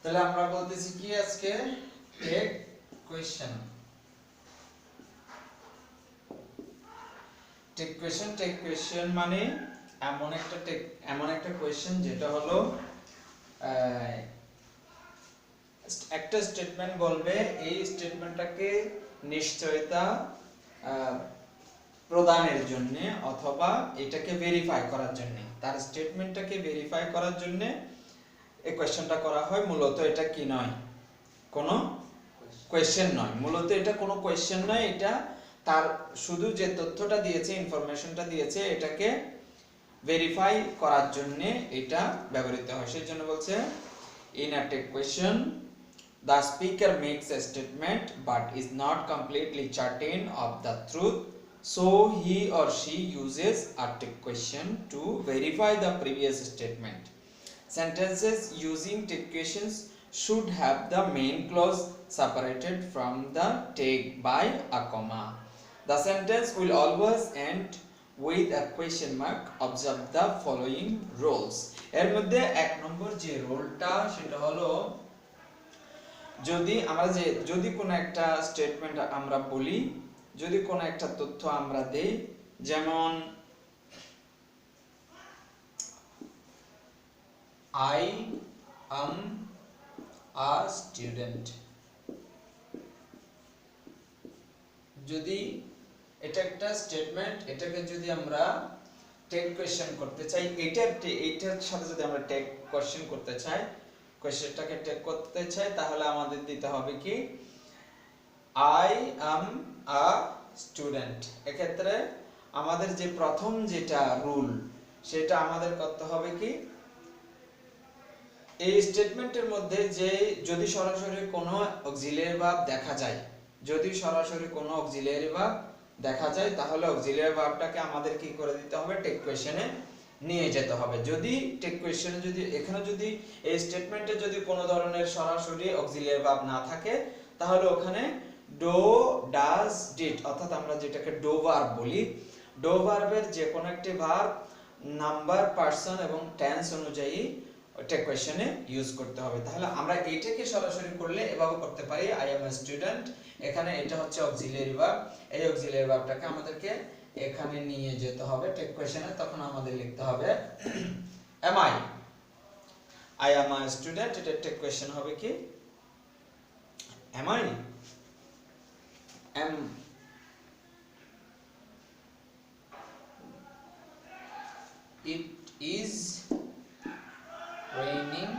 তাহলে আমরা বলতেছি কি আজকে টেক কোয়েশ্চেন। টেক কোয়েশ্চেন মানে এমন একটা কোয়েশ্চেন যেটা হলো একটা স্টেটমেন্ট বলবে, এই স্টেটমেন্টটাকে নিশ্চয়তা প্রদানের জন্য অথবা এটাকে ভেরিফাই করার জন্য, তার স্টেটমেন্টটাকে ভেরিফাই করার জন্য এই কোয়েশ্চেনটা করা হয়। মূলত এটা কি নয়, কোনো কোয়েশ্চেন নয়, মূলত এটা কোনো কোয়েশ্চেন নয়, এটা তার শুধু যে তথ্যটা দিয়েছে, ইনফরমেশনটা দিয়েছে, এটাকে ভেরিফাই করার জন্য এটা ব্যবহৃত হয়। সেই জন্য বলছে in a tag question the speaker makes a statement but is not completely certain of the truth, so he or she uses a trick question to verify the previous statement. Sentences using trick questions should have the main clause separated from the take by a comma. The sentence will always end with a question mark. Observe the following rules. এর মধ্যে এক নম্বর যে রুলটা সেটা হলো, যদি কোনো একটা statement আমরা বলি, যদি কোনো একটা তথ্য আমরা দেই, যেমন I am a student, যদি এটা একটা স্টেটমেন্ট, এটাকে যদি আমরা টেক কোয়েশ্চেন করতে চাই, এটার সাথে যদি আমরা টেক কোয়েশ্চেন করতে চাই, কোয়েশ্চেনটাকে টেক করতে চাই, তাহলে আমাদের দিতে হবে কি I am a student। এক্ষেত্রে আমাদের যে প্রথম যেটা রুল, সেটা আমাদের করতে হবে কি, এই স্টেটমেন্টের মধ্যে যে যদি সরাসরি কোনো অক্সিলিয়ারি ভার্ব দেখা যায়, যদি সরাসরি কোনো অক্সিলিয়ারি ভার্ব দেখা যায়, তাহলে অক্সিলিয়ারি ভার্বটাকে আমাদের কি করে দিতে হবে, টেক কোয়েশ্চেনে নিয়ে যেতে হবে। যদি টেক কোয়েশ্চেনে যদি এখানে যদি এই স্টেটমেন্টে যদি কোনো ধরনের সরাসরি অক্সিলিয়ারি ভার্ব না থাকে, তাহলে ওখানে ডো, ডাজ, ডিড, অর্থাৎ আমরা যেটাকে ডো ভার্ব বলি, ডো ভার্বের যে কোনো একটি ভার্ব নাম্বার, পারসন এবং টেন্স অনুযায়ী টেক কোয়েশ্চেনে ইউজ করতে হবে। তাহলে আমরা এটাকে সরাসরি করলে এভাবে করতে পারি, আই এম এ স্টুডেন্ট, এখানে এটা হচ্ছে অক্সিলিয়ারি ভার্ব, এই অক্সিলিয়ারি ভার্বটাকে আমাদেরকে এখানে নিয়ে যেতে হবে টেক কোয়েশ্চেনে। তখন আমাদের লিখতে হবে am I am a student, এটা টেক কোয়েশ্চেন হবে কি am I, am it is raining,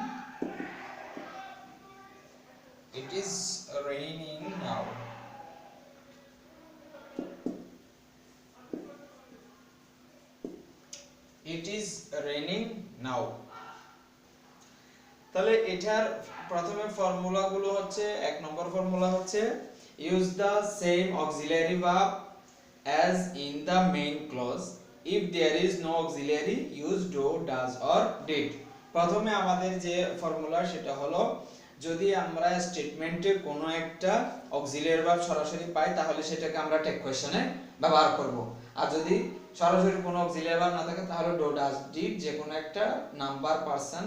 it is raining now, it is raining now। তাহলে এটার প্রথমে ফর্মুলাগুলো হচ্ছে, এক নম্বর ফর্মুলা হচ্ছে use the same auxiliary verb as in the main clause, if there is no auxiliary use do, does or did। প্রথমে আমাদের যে formula সেটা হলো, যদি আমরা স্টেটমেন্টে কোনো একটা অক্সিলিয়ারি ভার্ব সরাসরি পাই, তাহলে সেটাকে আমরা টেক কোয়েশ্চেনে ব্যবহার করব। আর যদি সরাসরি কোনো অক্সিলিয়ারি ভার্ব না থাকে, তাহলে ডো, ডাজ, ডিড যে কোনো একটা নাম্বার, পারসন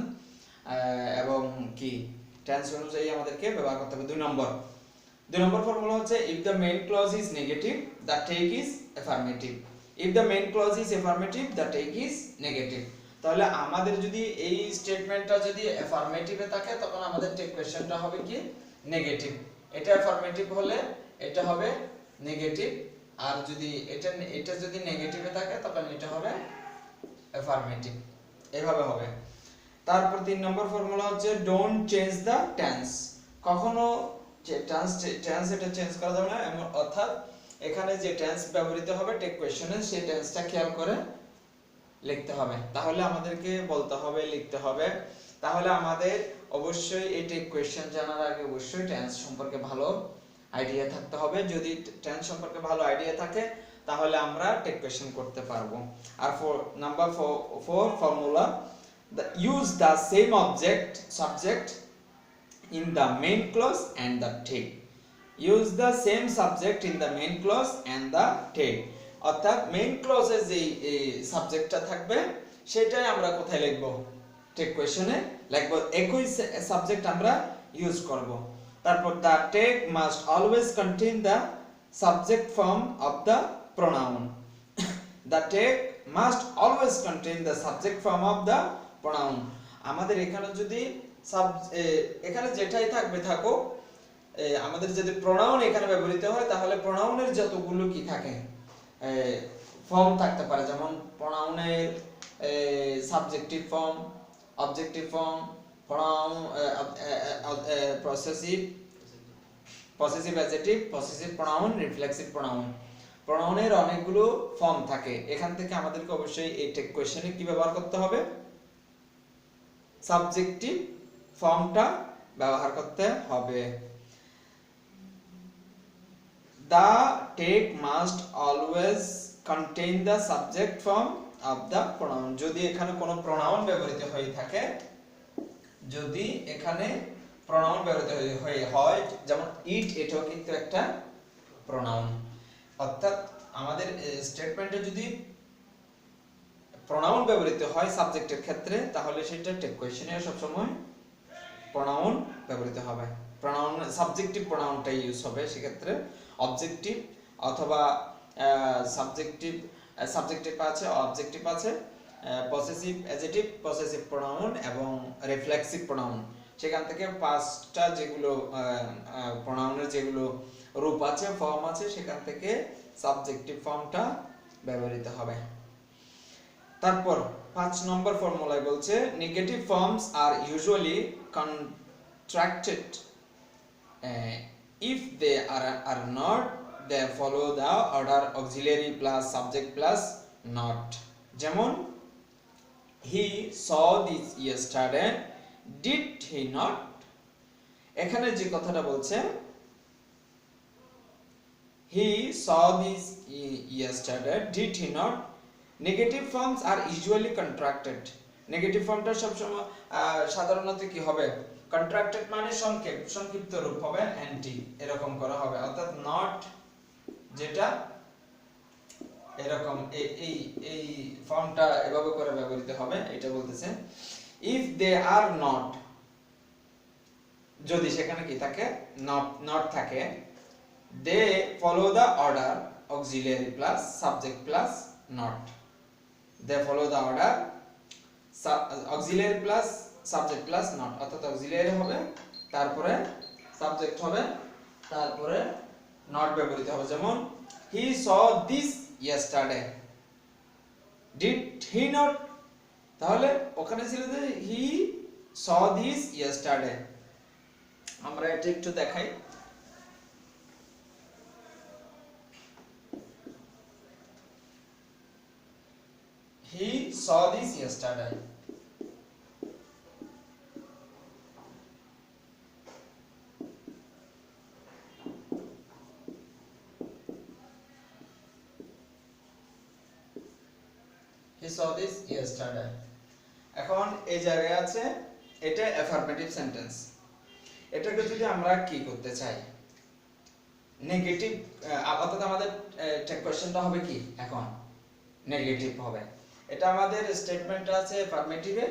এবং কি টেন্স অনুযায়ী আমাদেরকে ব্যবহার করতে হবে। দুই নম্বর ফর্মুলা হচ্ছে if the main clause is negative the take is affirmative, if the main clause is affirmative the take is negative। তাহলে আমাদের যদি এই স্টেটমেন্টটা যদি অ্যাফার্মেটিভে থাকে, তখন আমাদের টেক কোয়েশ্চেনটা হবে কি নেগেটিভ, এটা অ্যাফার্মেটিভ হলে এটা হবে নেগেটিভ, আর যদি এটা যদি নেগেটিভে থাকে তখন এটা হবে অ্যাফার্মেটিভ, এভাবে হবে। তারপর 3 নম্বর ফর্মুলা হচ্ছে ডোন্ট চেঞ্জ দ্য টেন্স, কখনো টেন্স এটা চেঞ্জ করা যাবে না, অর্থাৎ এখানে যে টেন্স ব্যবহৃত হবে টেক কোয়েশ্চেনে, সেই টেন্সটা খেয়াল করে লিখতে হবে। তাহলে আমাদেরকে বলতে হবে, লিখতে হবে। তাহলে আমাদের অবশ্যই এই টেক কোয়েশ্চেন জানার আগে অবশ্যই টেন্স সম্পর্কে ভালো আইডিয়া থাকতে হবে। যদি টেন্স সম্পর্কে ভালো আইডিয়া থাকে, তাহলে আমরা টেক কোয়েশ্চেন করতে পারবো। আর number 4 formula, use the same subject in the main clause and the take, use the same subject in the main clause and the take, অর্থাৎ মেইন ক্লজে যে সাবজেক্টটা থাকবে সেটাই আমরা কোথায় লিখব, টেক কোয়েশ্চেনে লিখব একই সাবজেক্ট আমরা ইউজ করব। তারপর the text must always contain the subject form of the pronoun. The text must always contain the subject form of the pronoun. আমাদের এখানে যদি এখানে যেটাই থাকবে থাকুক, আমাদের যদি প্রোনাউন এখানে ব্যবহৃত হয় তাহলে প্রোনাউনের যতগুলো কি থাকে ফর্ম থাকতে পারে, যেমন প্রোনাউনের subjective form, objective form, pronoun possessive adjective, possessive pronoun, reflexive pronoun. প্রোনাউনের অনেকগুলো ফর্ম থাকে। এখান থেকে আমাদেরকে অবশ্যই এই টেক কোশ্চেনে কি ব্যবহার করতে হবে, সাবজেক্টিভ ফর্মটা ব্যবহার করতে হবে। The text must always contain the subject form of the pronoun. যদি এখানে কোনো প্রোনাউন ব্যবহৃত হয়ে থাকে, যদি এখানে প্রোনাউন ব্যবহৃত হয় যেমন ইট, এটাও কিন্তু একটা প্রোনাউন। অর্থাৎ আমাদের স্টেটমেন্টে যদি প্রোনাউন ব্যবহৃত হয় সাবজেক্টের ক্ষেত্রে তাহলে সেটা টেক কোশ্চেনে সবসময় প্রোনাউন ব্যবহৃত হবে। প্রোনাউন সাবজেক্টিভ প্রোনাউনটা ইউজ হবে, সেক্ষেত্রে অবজেক্টিভ অথবা সাবজেক্টিভ আছে, অবজেক্টিভ আছে, পসেসিভ অ্যাডজেক্টিভ, পসেসিভ প্রোনাউন এবং রিফ্লেক্সিভ প্রোনাউন। সেখান থেকে পাঁচটা যেগুলো প্রোনাউনের যেগুলো রূপ আছে, ফর্ম আছে, সেখান থেকে সাবজেক্টিভ ফর্মটা ব্যবহৃত হবে। তারপর 5 নম্বর ফর্মুলায় বলছে negative forms are usually contracted if they are not, they follow the order auxiliary plus subject plus not. যেমন he saw this yesterday, did he not? এখানে যে কথাটা বলছে he saw this yesterday, did he not? Negative forms are usually contracted. Negative ফর্মটা সবসময় সাধারণত কি হবে, কন্ট্রাক্টেড মানে সংক্ষিপ্ত রূপ হবে, এনটি এরকম করা হবে। অর্থাৎ নট যেটা এরকম এই ফর্মটা এভাবে করে ব্যবহৃত হবে, এটা বলতেছে ইফ দে আর নট, যদি সেখানে কি থাকে, নট থাকে, they follow the order auxiliary plus subject plus not. They follow the order auxiliary plus subject plus not, অর্থাৎ অক্সিলিয়ারি হবে, তারপরে সাবজেক্ট হবে, তারপরে নট ব্যবহৃত হবে। যেমন he saw this yesterday, did he not, তাহলে ওখানে ছিল যে হি স দিস ইয়েস্টারডে। আমরা এটা একটু দেখাই। He saw this yesterday. He saw this yesterday. এখন এই জায়গায় আছে এটা অ্যাফার্মেটিভ সেন্টেন্স। এটাকে যদি আমরা কি করতে চাই, নেগেটিভ, অর্থাৎ আমাদের টেক কোশ্চেনটা হবে কি এখন নেগেটিভ হবে। এটা আমাদের স্টেটমেন্টটা আছে অ্যাফার্মেটিভে,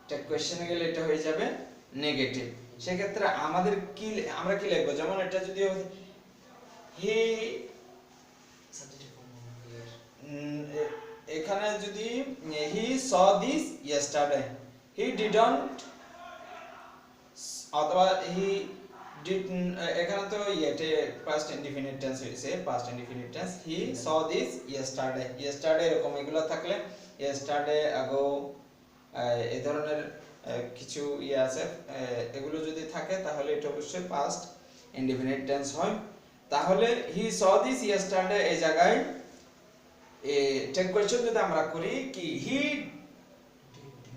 টেক কোশ্চেনে গেলে এটা হয়ে যাবে নেগেটিভ। সেক্ষেত্রে আমাদের কি আমরা কি লিখবো, যেমন এটা যদি হি, এখানে যদি he saw this yesterday, he didn't, অথবা হি ডিড, এখানে তো ইয়েতে পাস্ট ইনডিফিনিট টেন্স হইছে, past indefinite tense, he saw this yesterday, yesterday এরকম এগুলো থাকলে, ইয়েস্টারডে আগো এই ধরনের কিছু ইয়ে আছে, এগুলো যদি থাকে তাহলে এটা অবশ্যই পাস্ট ইনডিফিনিট টেন্স হয়। তাহলে হি স দিস ইয়েস্টারডে এই জায়গায় টেক কোশ্চেন যদি আমরা করি কি হি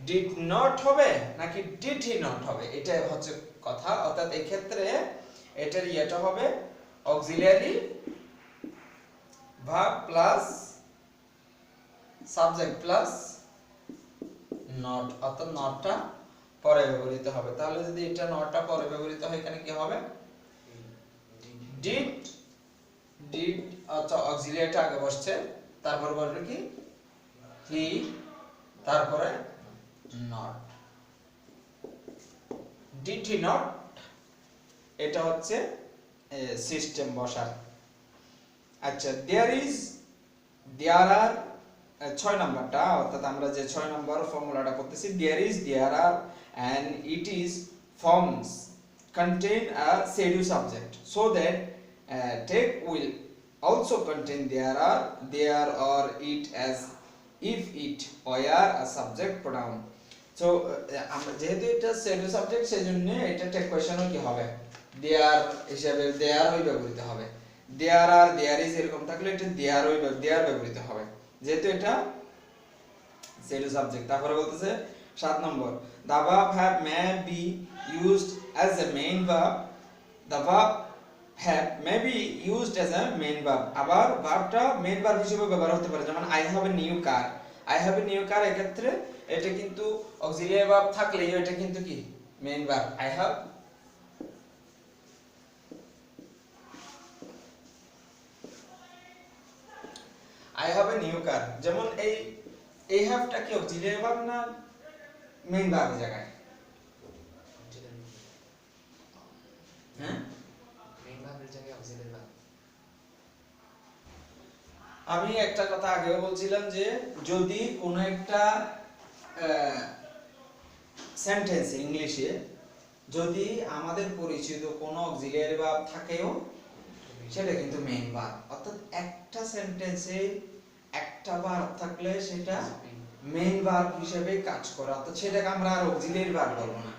ডিড নট হবে নাকি ডিড হি নট হবে, এটা হচ্ছে কথা। অর্থাৎ এই ক্ষেত্রে এটার ইয়েটা হবে auxiliary verb plus subject plus not, অর্থাৎ নটটা পরে ব্যবহৃত হবে। তাহলে যদি এটা নটটা পরে ব্যবহৃত হয়, এখানে কি হবে, ডিড, অর্থাৎ অক্সিলিয়ারিটা আগে বসছে, তারপর বলবে কি হি, তারপরে নট। ডিড হি নট, এটা হচ্ছে সিস্টেম বসার। আচ্ছা, দেয়ার আর 6 নাম্বারটা, অর্থাৎ আমরা যে 6 নাম্বার ফর্মুলাটা করতেছি, দেয়ার আর and it is forms contain a schedule subject so that take will also contain there or it as if it were a subject pronoun. So আমরা যেহেতু এটা schedule subject সেজন্য এটা টেক কোয়েশ্চনও কি হবে, দেয়ার হিসাবে দেয়ার ওই ব্যবহৃত হবে। দেয়ার আর দেয়ার ইজ এরকম থাকলে এটা দেয়ার ওই দেয়ার ব্যবহৃত হবে, যেহেতু এটা schedule subject। তারপরে বলতেছে 7 নম্বর, the verb have may be used as a main verb, the verb have may be used as a main verb, আবার ভার্বটা মেইন ভার্ব হিসেবে ব্যবহার হতে পারে, যেমন I have a new car, I have a new car এক্ষেত্রে এটা কিন্তু auxiliary verb থাকলেও এটা কিন্তু কি main verb. I have a new car, যেমন এই হ্যাভটা কি অক্সিলিয়ারি ভার্ব না মেইন ভার্বের জায়গায়? হ্যাঁ, মেইন ভার্বের জায়গায় অক্সিলারি ভার্ব। আমি একটা কথা আগেও বলছিলাম যে যদি কোনো একটা সেন্টেন্স ইংলিশে যদি আমাদের পরিচিত কোনো অক্সিলিয়ারি ভার্ব থাকেও সেটা কিন্তু মেইন ভার্ব, অর্থাৎ একটা সেন্টেন্সে একটা ভার্ব থাকলে সেটা মেইন ভার্ব হিসেবে কাজ করে, অর্থাৎ সেটাকে আমরা আর অক্সিলিয়ারি ভার্ব বলবো না।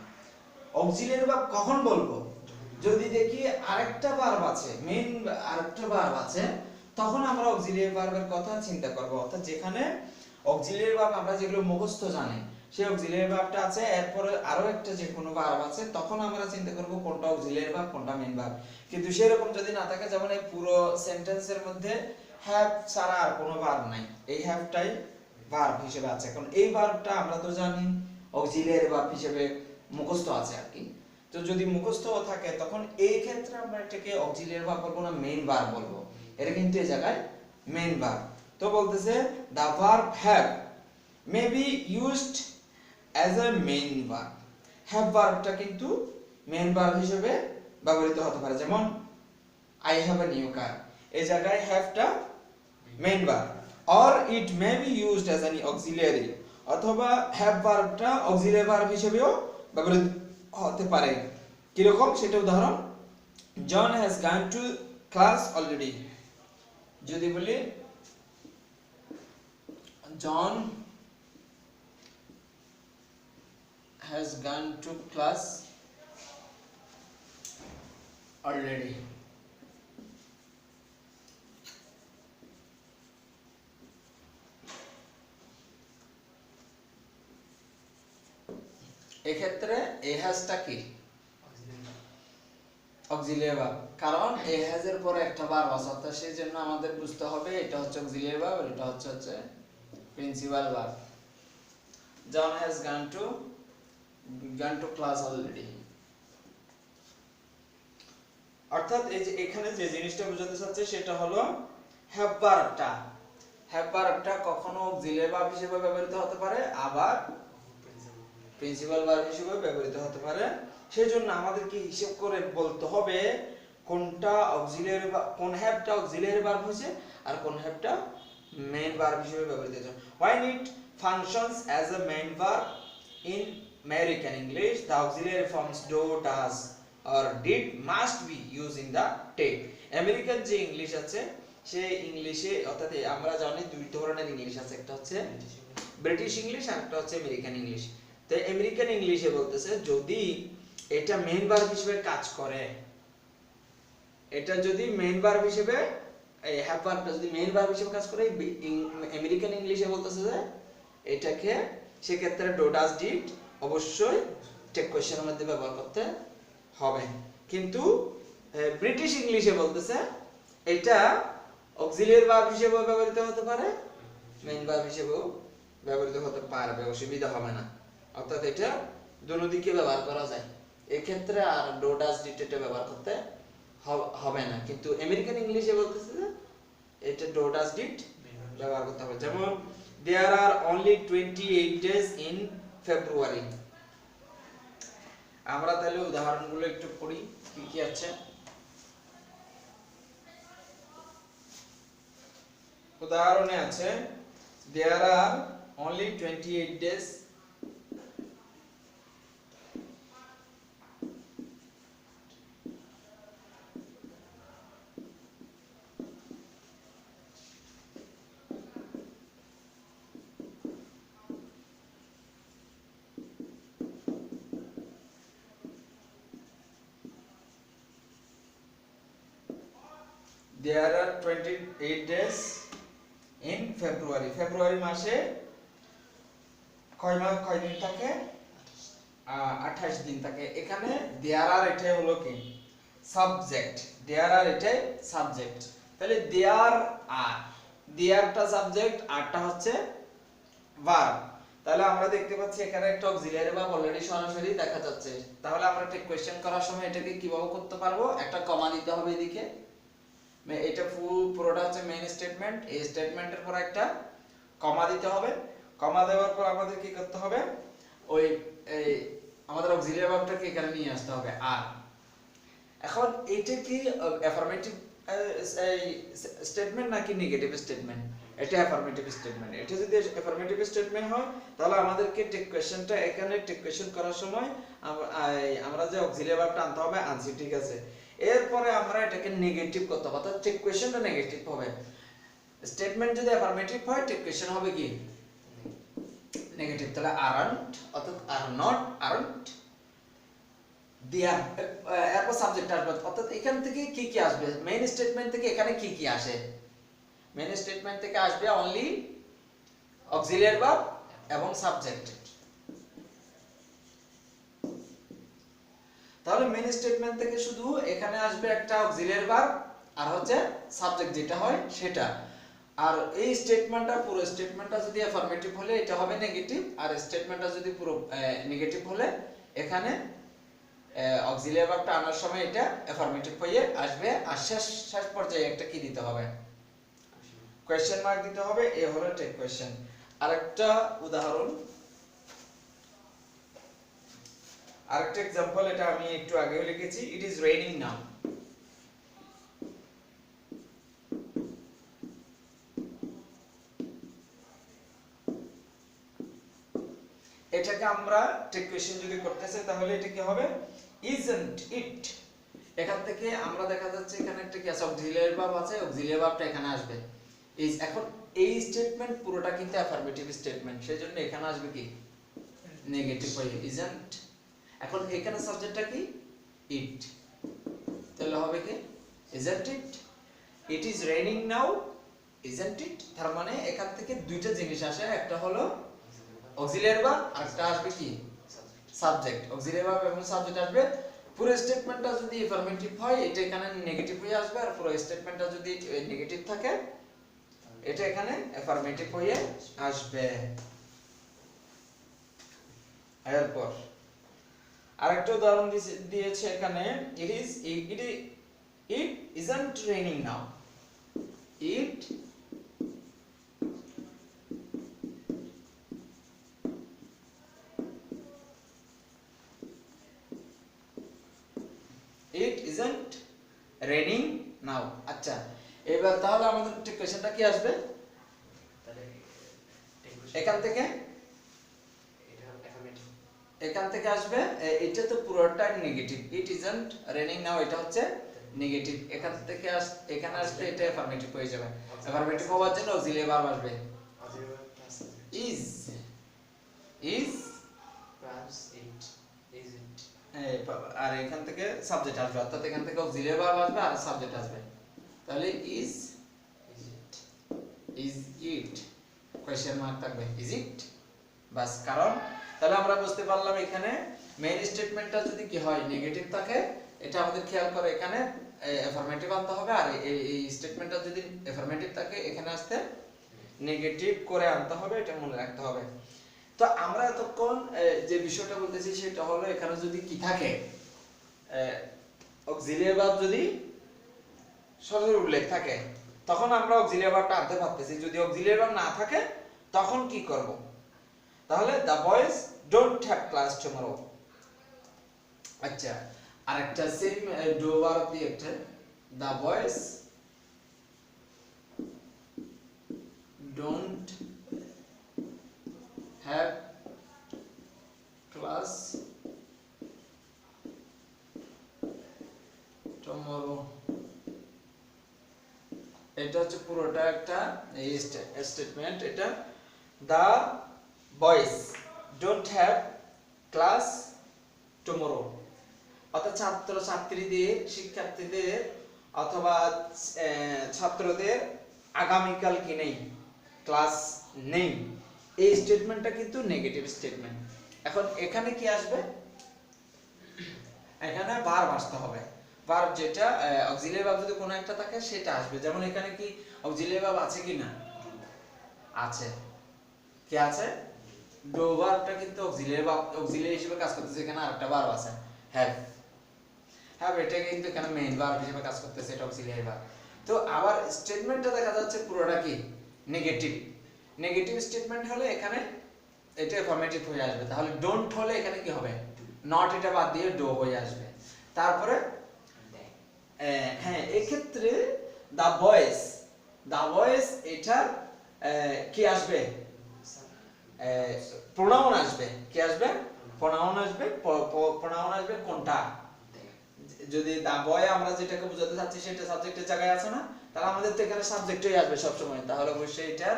অক্সিলিয়ারি ভার্ব কখন বলবো? যদি দেখি আরেকটা ভার্ব আছে, মেইন আরেকটা ভার্ব আছে, তখন আমরা অক্সিলিয়ারি ভার্বের কথা চিন্তা করব, অর্থাৎ যেখানে অক্সিলিয়ারি ভার্ব আমরা যেগুলো মুখস্থ জানি সেই অক্সিলিয়ারি ভার্বটা আছে, এরপরে আরো একটা যে কোনো ভার্ব আছে, তখন আমরা চিন্তা করব কোনটা অক্সিলিয়ারি ভার্ব কোনটা মেইন ভার্ব। কিন্তু সেরকম যদি না থাকে, যেমন এই পুরো সেন্টেন্সের মধ্যে হ্যাভ ছাড়া আর কোনো ভার্ব নাই, এই হ্যাভটাই ভার্ব হিসেবে আছে, কারণ এই ভার্বটা আমরা তো জানি অক্সিলিয়ারি ভার্ব হিসেবে মুখস্থ আছে আর কি। তো যদি মুখস্থ থাকে তখন এই ক্ষেত্রে আমরা এটাকে অক্সিলিয়ারি ভার্ব বলবো না, মেইন ভার্ব বলবো, এটা কিন্তু এই জায়গায় মেইন ভার্ব। তো বলতেছে the verb have may be used as a main verb, have ভার্বটা কিন্তু মেইন ভার্ব হিসেবে ব্যবহৃত হতে পারে, যেমন I have a new car, এই জায়গায় হ্যাভটা main verb, or it may be used as an auxiliary, অথবা have ভার্বটা অক্সিলিয়ারি ভার্ব হিসেবেও ব্যবহৃত হতে পারে। কিরকম সেটা উদাহরণ, John has gone to class already, যদি বলি John has gone to class already, এক্ষেত্রে এই হ্যাজটা কি অক্সিলিয়ারি ভার্ব, কারণ এই হ্যাজের পরে একটা ভার্ব আছে, অর্থাৎ সেই জন্য আমাদের বুঝতে হবে এটা হচ্ছে অক্সিলিয়ারি ভার্ব আর এটা হচ্ছে principal verb. John has gone to class already, অর্থাৎ এই যে এখানে যে জিনিসটা বোঝাতে চাচ্ছে সেটা হলো হ্যাভ ভার্বটা কখনো অক্সিলিয়ারি ভার্ব হিসেবে ব্যবহৃত হতে পারে, আবার প্রিন্সিপাল ভার্ব হিসেবে ব্যবহৃত হতে পারে। সেজন্য আমাদেরকে হিসাব করে বলতে হবে কোনটা অক্সিলিয়ারি কোন হ্যাভটা অক্সিলিয়ারি ভার্ব হয়েছে আর কোন হ্যাভটা মেইন ভার্ব হিসেবে ব্যবহৃত হয়েছে। When it functions as a main verb in American English, the auxiliary forms do, does or did must be used in the text. American যে ইংলিশ আছে সেই ইংলিশে, অর্থাৎ আমরা জানি দুই ধরনের ইংলিশ আছে, একটা হচ্ছে ব্রিটিশ ইংলিশ আর একটা হচ্ছে আমেরিকান ইংলিশ। তো আমেরিকান ইংলিশে বলতেছে যদি এটা মেইন ভার্ব হিসেবে কাজ করে, এটা যদি মেইন ভার্ব হিসেবে এই হ্যাভ ভার্বটা যদি মেইন ভার্ব হিসেবে কাজ করে, আমেরিকান ইংলিশে বলতেছে যে এটাকে সেক্ষেত্রে ডু ডাজ ডিড অবশ্যই টেক কোয়েশ্চেনের মধ্যে ব্যবহার করতে হবে। কিন্তু ব্রিটিশ ইংলিশে বলতেছে এটা অক্সিলিয়ারি ভার্ব হিসেবেও ব্যবহৃত হতে পারে, মেইন ভার্ব হিসেবেও ব্যবহৃত হতে পারবে, অসুবিধা হবে না, অর্থাৎ এটা দুটো দিকে ব্যবহার করা যায়। এক্ষেত্রে আর ডু ডাজ ডিড এটা ব্যবহার করতে হবে না, কিন্তু আমেরিকান ইংলিশে বলতেছে যে এটা ডু ডাজ ডিড ব্যবহার করতে হবে। যেমন there are only 28 days in February, আমরা তাহলে উদাহরণগুলো একটু পড়ি কি কি আছে। উদাহরণে আছে there are only 28 days there are 28 days in February ফেব্রুয়ারি মাসে কয় দিন থাকে 28 দিন থাকে। এখানে there are এটা হলো কি সাবজেক্ট, there are এটা সাবজেক্ট, তাহলে there are দেয়ারটা সাবজেক্ট আরটা হচ্ছে ভার্ব। তাহলে আমরা দেখতে পাচ্ছি এখানে একটা অক্সিলারি ভার্ব অলরেডি সরাসরি দেখা যাচ্ছে। তাহলে আমরা একটা কোশ্চেন করার সময় এটাকে কিভাবে করতে পারবো, একটা কমা দিতে হবে এদিকে, এটা পুরোটা হচ্ছে মেইন স্টেটমেন্ট, এই স্টেটমেন্টের পর একটা কমা দিতে হবে। কমা দেওয়ার পর আমাদের কি করতে হবে, ওই আমাদের অক্সিলারি ভার্বটাকে এখানে নিয়ে আসতে হবে। আর এখন এটা কি অ্যাফার্মেটিভ স্টেটমেন্ট নাকি নেগেটিভ স্টেটমেন্ট? এটা অ্যাফার্মেটিভ স্টেটমেন্ট। এটা যদি অ্যাফার্মেটিভ স্টেটমেন্ট হয় তাহলে আমাদেরকে টেক কোশ্চেনটা এখানে টেক কোশ্চেন করার সময় আমরা যে অক্সিলারি ভার্বটা আনতে হবে আনছি, ঠিক আছে। এরপরে আমরা এটাকে নেগেটিভ করতে হবে, অর্থাৎ টেক কোশ্চেনটা নেগেটিভ হবে। স্টেটমেন্ট যদি অ্যাফার্মেটিভ হয় টেক কোশ্চেন হবে কি নেগেটিভ। তাহলে আরন্ট অর্থাৎ আর নট, আরন্ট দেয়ার, এরপর সাবজেক্ট আসবে, অর্থাৎ এখান থেকে কি কি আসবে, মেইন স্টেটমেন্ট থেকে এখানে কি কি আসে, মেইন স্টেটমেন্ট থেকে আসবে অনলি অক্সিলারি ভার্ব এবং সাবজেক্ট। তাহলে মেইন স্টেটমেন্ট থেকে শুধু এখানে আসবে একটা অক্সিলারি ভার্ব আর হচ্ছে সাবজেক্ট যেটা হয় সেটা। আর এই স্টেটমেন্টটা, পুরো স্টেটমেন্টটা যদি অ্যাফার্মেটিভ হলে এটা হবে নেগেটিভ, আর স্টেটমেন্টটা যদি পুরো নেগেটিভ হলে এখানে অক্সিলারি ভার্বটা আনার সময় এটা অ্যাফার্মেটিভ হয়ে আসবে। আর শেষ পর্যায়ে একটা কি দিতে হবে, কোয়েশ্চেন মার্ক দিতে হবে। এ হলো টেক কোয়েশ্চেন। আরেকটা উদাহরণ, আরেকটা एग्जांपल, এটা আমি একটু আগেও লিখেছি, ইট ইজ রেইনিং নাও। এটাকে আমরা টেক কোয়েশ্চেন যদি করতে চাই তাহলে এটা কি হবে, ইজন্ট ইট। এখান থেকে আমরা দেখা যাচ্ছে এখানে একটা কি আছে, অক্সিলারি ভার্ব আছে, অক্সিলারি ভার্বটা এখানে আসবে ইজ। এখন এই স্টেটমেন্ট পুরোটা কিন্তু অ্যাফার্মেটিভ স্টেটমেন্ট, সেজন্য এখানে আসবে কি নেগেটিভ হয়ে ইজন্ট। এখন এখানে সাবজেক্টটা কি ইট, তাহলে হবে কি isn't it, it is raining now isn't it. তার মানে এখান থেকে দুইটা জিনিস আসে, একটা হলো অক্সিলারি ভার্ব আর একটা আসবে কি সাবজেক্ট। অক্সিলারি ভার্ব এবং সাবজেক্ট আসবে। পুরো স্টেটমেন্টটা যদি অ্যাফার্মেটিভ হয় এটা এখানে নেগেটিভ হয়ে আসবে, আর পুরো স্টেটমেন্টটা যদি নেগেটিভ থাকে এটা এখানে অ্যাফার্মেটিভ হয়ে আসবে। এরপর আরেকটা উদাহরণ দিয়েছে এখানে, it isn't raining now, it isn't raining now। আচ্ছা, এবার তাহলে আমাদের কোশ্চেনটা কি আসবে, তাহলে এখান থেকে এটা অ্যাফার্মেটিভ, এখান থেকে আসবে, এটা তো পুরোটা নেগেটিভ, ইট ইজন্ট রেইনিং নাও এটা হচ্ছে নেগেটিভ। এখান থেকে এখানে আসলে এটা অ্যাফার্মেটিভ হয়ে যাবে। অ্যাফার্মেটিভ হওয়ার জন্য অক্সিলারি ভার্ব আসবে auxiliary verb plus is plus it isn't, আর এখান থেকে সাবজেক্ট আসবে, অর্থাৎ এখান থেকে অক্সিলারি ভার্ব আসবে আর সাবজেক্ট আসবে। তাহলে ইজ ইট কোশ্চেন মার্ক থাকবে, ইজ ইট বাস। কারণ তাহলে আমরা বুঝতে পারলাম এখানে মেইন স্টেটমেন্টটা যদি কি হয় নেগেটিভ থাকে, এটা আমাদের খেয়াল করে এখানে অ্যাফার্মেটিভ আনতে হবে, আর এই স্টেটমেন্টটা যদি অ্যাফার্মেটিভ থাকে এখানে আসতে নেগেটিভ করে আনতে হবে, এটা মনে রাখতে হবে। তো আমরা এতক্ষণ যে বিষয়টা বলতেছি সেটা হলো এখানে যদি কি থাকে, অক্সিলারি ভার্ব যদি সরাসরি উল্লেখ থাকে তখন আমরা অক্সিলারি ভার্বটা আনতে পারতেছি। যদি অক্সিলারি ভার্ব না থাকে তখন কি করব, তাহলে the boys don't have class tomorrow, আচ্ছা, আরেকটা সেম ডু ভার্ব দিয়ে একটা, the boys don't have class tomorrow। এটা হচ্ছে পুরোটা একটা স্টেটমেন্ট। এটা the boys don't have class tomorrow, অর্থাৎ ছাত্র ছাত্রীদের, শিক্ষার্থীদের অথবা ছাত্রদের আগামীকাল কি নেই, ক্লাস নেই। এই স্টেটমেন্টটা কিন্তু নেগেটিভ স্টেটমেন্ট। এখন এখানে কি আসবে, এখানে ভার্ব আসতে হবে। ভার্ব যেটা অক্সিলিয়ারি ভার্ব যদি কোনো একটা থাকে সেটা আসবে। যেমন এখানে কি অক্সিলিয়ারি ভার্ব আছে কি না, আছে। কি আছে, ডু ভার্বটা কিন্তু অক্সিলিয়ারি ভার্ব, অক্সিলিয়ারি হিসেবে কাজ করতেছে। এখানে আরেকটা ভার্ব আছে হ্যাভ। হ্যাভ এটা কিন্তু এখানে মেইন ভার্ব হিসেবে কাজ করতেছে, এটা অক্সিলিয়ারি ভার্ব। তো আবার স্টেটমেন্টটা দেখা যাচ্ছে পুরোটা কি নেগেটিভ। নেগেটিভ স্টেটমেন্ট হলে এখানে এটা অ্যাফার্মেটিভ হয়ে আসবে। তাহলে ডোন্ট হলে এখানে কি হবে, নট এটা বাদ দিয়ে ডো হয়ে আসবে। তারপরে হ্যাঁ, এই ক্ষেত্রে দা বয়েস এটা কি আসবে, প্রোনাউন আসবে। কি আসবে, প্রোনাউন আসবে। প্রোনাউন আসবে কোনটা, যদি দা বয় আমরা যেটাকে বোঝাতে চাচ্ছি সেটা সাবজেক্টের জায়গায় আছে না, তাহলে আমাদের তো এখানে সাবজেক্টই আসবে সব সময়। তাহলে অবশ্যই এটা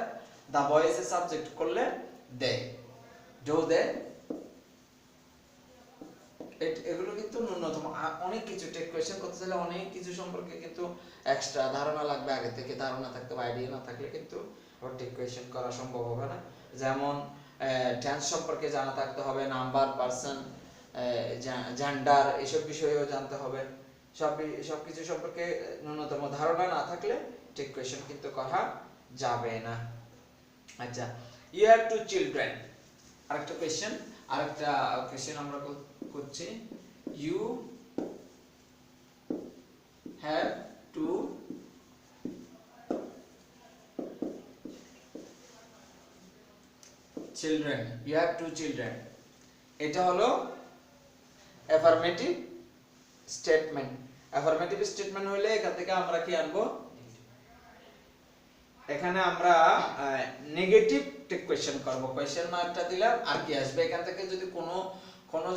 দা বয়েস এর সাবজেক্ট করলে দে, ডো দে। এগুলো কিন্তু ন্যূনতম। অনেক কিছু টেক কোয়েশ্চেন করতে চাইলে অনেক কিছু সম্পর্কে কিন্তু এক্সট্রা ধারণা লাগবে, আগে থেকে ধারণা থাকতে হবে। আইডিয়া না থাকলে কিন্তু টেক কোয়েশ্চেন করা সম্ভব হবে না। যেমন টেন্স সম্পর্কে জানা থাকতে হবে, নাম্বার, পারসন, জেন্ডার, এসব বিষয়েও জানতে হবে। সবকিছু সম্পর্কে ন্যূনতম ধারণা না থাকলে টেক কোয়েশ্চেন কিন্তু করা যাবে না। আচ্ছা, ইউ হ্যাভ টু চিলড্রেন, আরেকটা কোয়েশ্চেন আমরা করছি। You have two children, you have two children, এটা হলো অ্যাফার্মেটিভ স্টেটমেন্ট। অ্যাফার্মেটিভ স্টেটমেন্ট হলে এখান থেকে আমরা কি আনবো, এখানে আমরা নেগেটিভ কোয়েশ্চেন করব। কোয়েশ্চেন মার্কটা দিলাম, আর কি আসবে এখান থেকে, যদি কোনো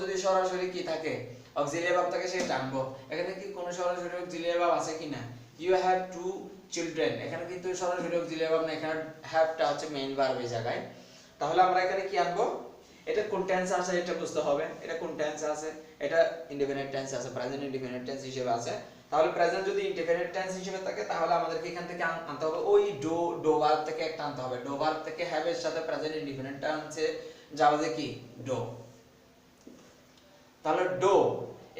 যদি সরাসরি কি থাকে অক্সিলিয়ারি ভার্ব থাকে সেটা আনবো। এখানে কি কোনো সরাসরি অক্সিলিয়ারি ভার্ব আছে কিনা, ইউ হ্যাভ টু চিলড্রেন, এখানে কিন্তু সরাসরি অক্সিলিয়ারি ভার্ব না, এখানে হ্যাভটা হচ্ছে মেইন ভার্ব এই জায়গায়। তাহলে আমরা এখানে কি আনবো, এটা কোন টেন্স আছে এটা বুঝতে হবে। এটা কোন টেন্স আছে, এটা ইনডিফিনিট টেন্স আছে, প্রেজেন্ট ইনডিফিনিট টেন্স হিসেবে আছে। তাহলে প্রেজেন্ট যদি ইনডিফিনিট টেন্স হিসেবে থাকে তাহলে আমাদেরকে এখান থেকে আনতে হবে ওই ডো ভার্ব থেকে একটা আনতে হবে। ডো ভার্ব থেকে হ্যাভ এর সাথে প্রেজেন্ট ইনডিফিনিট টেন্সে যাবে কি ডো। তাহলে ডো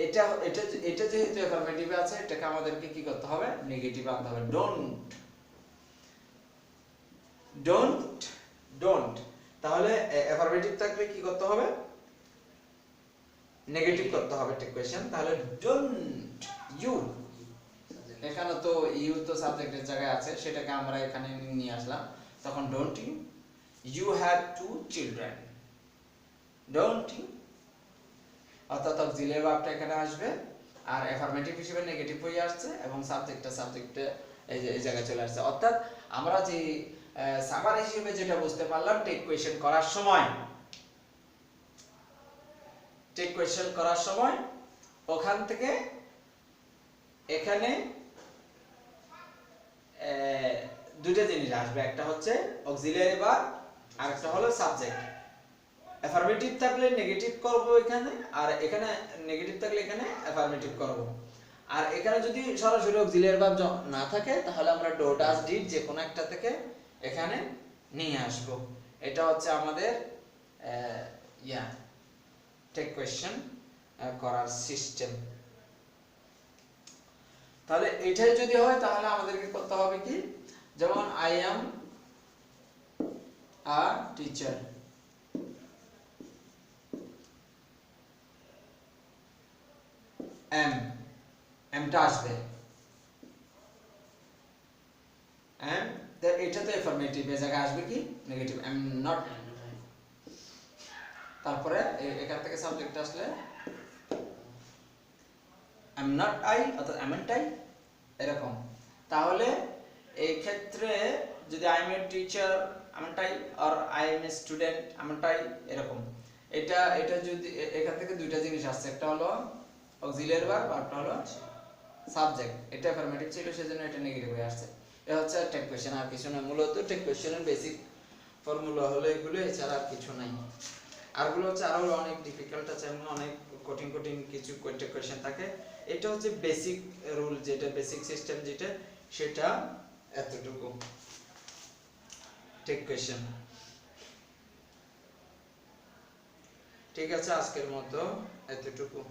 এটা এটা এটা যেহেতু অ্যাফার্মেটিভ আছে, এটাকে আমাদেরকে কি করতে হবে, নেগেটিভ আনতে হবে। ডোন্ট তাহলে অ্যাফার্মেটিভ থাকলে কি করতে হবে, নেগেটিভ করতে হবে টেক কোয়েশ্চেন। তাহলে ডোন্ট ইউ, এখানে তো ইউ তো সাবজেক্টের জায়গায় আছে, সেটাকে আমরা এখানে নিয়ে আসলাম। তখন don't you have two children, don't you, অর্থাৎ অক্সিলিয়ারি ভার্বটা এখানে আসবে আর অ্যাফার্মেটিভ হিসেবে নেগেটিভ হয়ে আসছে এবং সাবজেক্টে এই জায়গায় চলে আসছে। অর্থাৎ আমরা যে সামারি হিসেবে যেটা বুঝতে পারলাম, টেক কোয়েশ্চেন করার সময় ওখান থেকে এখানে দুটো জিনিস আসবে, একটা হচ্ছে অক্সিলিয়ারি ভার্ব আর একটা হলো সাবজেক্ট। অ্যাফার্মেটিভ থাকলে নেগেটিভ করব এখানে, আর এখানে নেগেটিভ থাকলে এখানে অ্যাফার্মেটিভ করব। আর এখানে যদি সরাসরি অক্সিলিয়ারি ভার্ব না থাকে তাহলে আমরা ডু ডাজ ডিড যে কোনো একটা থেকে এখানে নিয়ে আসব। এটা হচ্ছে আমাদের টেক কোয়েশ্চেন করার সিস্টেম। তাহলে এটাই যদি হয় তাহলে আমাদেরকে করতে হবে কি, যেমন আই অ্যাম আ টিচার, এমটা আসবে, এটা তো অ্যাফার্মেটিভ, এর জায়গায় আসবে কি নেগেটিভ, আই এম নট। তারপরে এখান থেকে সাবজেক্ট আসলে এম নট আই অর্থাৎ এমএন্ট আই এরকম। তাহলে এই ক্ষেত্রে যদি I am a teacher amn't I আর I am a student amn't I এরকম। এটা যদি এখান থেকে দুইটা জিনিস আসছে, একটা হলো অক্সিলিয়ারি ভার্ব আর একটা হলো সাবজেক্ট। এটা অ্যাফার্মেটিভ ছিল সেজন্য এটা নেগেটিভ হয়ে আসছে। এটা হচ্ছে টেক কোশ্চেন আর কিছু না। মূলত টেক কোশ্চেনের বেসিক ফর্মুলা হলো এগুলো, এছাড়া আর কিছু নাই। আরগুলো হচ্ছে আরো অনেক ডিফিকাল্ট আছে এবং অনেক কঠিন কঠিন কিছু টেক কোশ্চেন থাকে। এটা হচ্ছে বেসিক রুল, যেটা বেসিক সিস্টেম যেটা, সেটা এতটুকু টেক কোশ্চেন। ঠিক আছে, আজকের মতো এতটুকু।